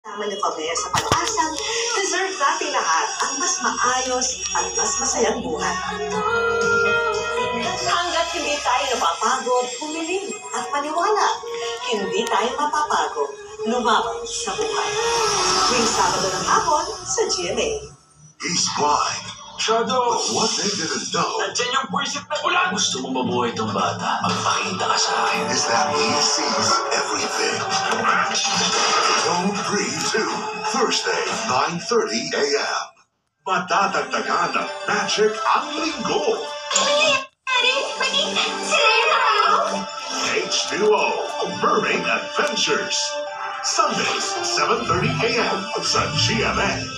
Tama niyo kami sa pag-asang deserve natin lahat ang mas maayos at mas masayang buhay. Hanggat hindi tayo napapagod, humiling at maniwala, hindi tayo mapapagod lumabang sa buhay. Tuwing Sabado ng hapon sa GMA. He's blind. Shadow! What they didn't know. Nandiyan yung buwisit na ulan! Gusto mo mabuhay itong bata? Magpakita ka sa akin. Is that he sees everything. Don't Breathe 2. Thursday, 9:30 a.m. Madadagdagan ng magic ang linggo. H2O Mermaid Adventures. Sundays, 7:30 a.m. sa GMA.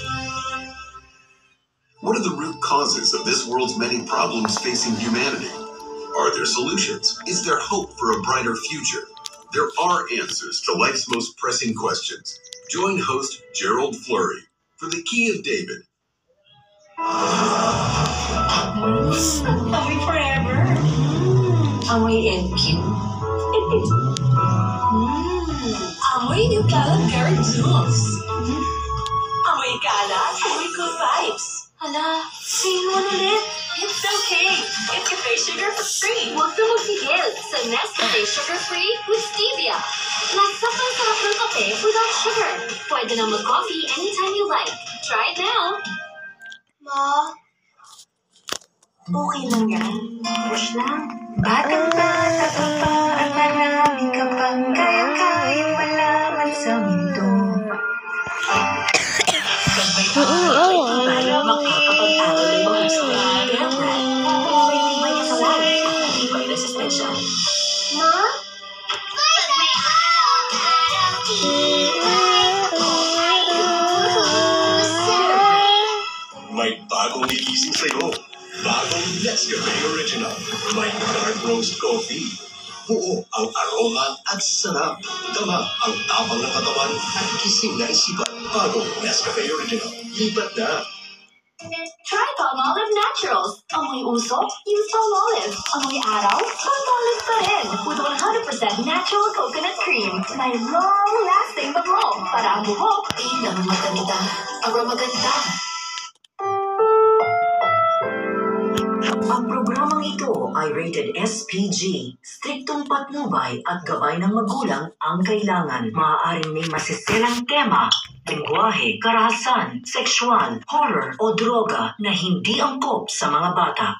What are the root causes of this world's many problems facing humanity? Are there solutions? Is there hope for a brighter future? There are answers to life's most pressing questions. Join host Gerald Fleury for The Key of David. Amoy forever. Amoy MQ. Amoy New Calendar Juice. Amoy kalat. Amoy good vibes. Hala, sino ulit? It's okay. It's Cafe Sugar Free. Huwag ka magpigil sa Nescafe Sugar Free with Stevia. Mas sobrang sarap ng kape without sugar. Pwede na mag-coffee anytime you like. Try it now. Ma, okay lang yan. Push lang. Batang-bata ka pa at marami ka pang kayang-kayang malaman sa mundo. Para makakapag-aral ng mga gusto. Kaya Brad, may tibay niya sa lahat. Tibay resistensya. Ma? May bagong gigising sa'yo. Bagong Nescafe Original. May dark roast coffee. Buo ang aroma at sarap. Dama ang tapang ng katawan at gising na isipan. Bagong Nescafe Original. Lipat na. Try Palmolive Naturals. Amoy usok, use Palmolive. Amoy araw, Palmolive pa rin. With 100% natural coconut cream. May long-lasting bango para ang buhok ay naman maganda. Aroma ganda. Ang programang ito ay rated SPG. Striktong patnubay at gabay ng magulang ang kailangan. Maaaring may masiselang tema, lengguwahe, karahasan, sexual, horror o droga na hindi angkop sa mga bata.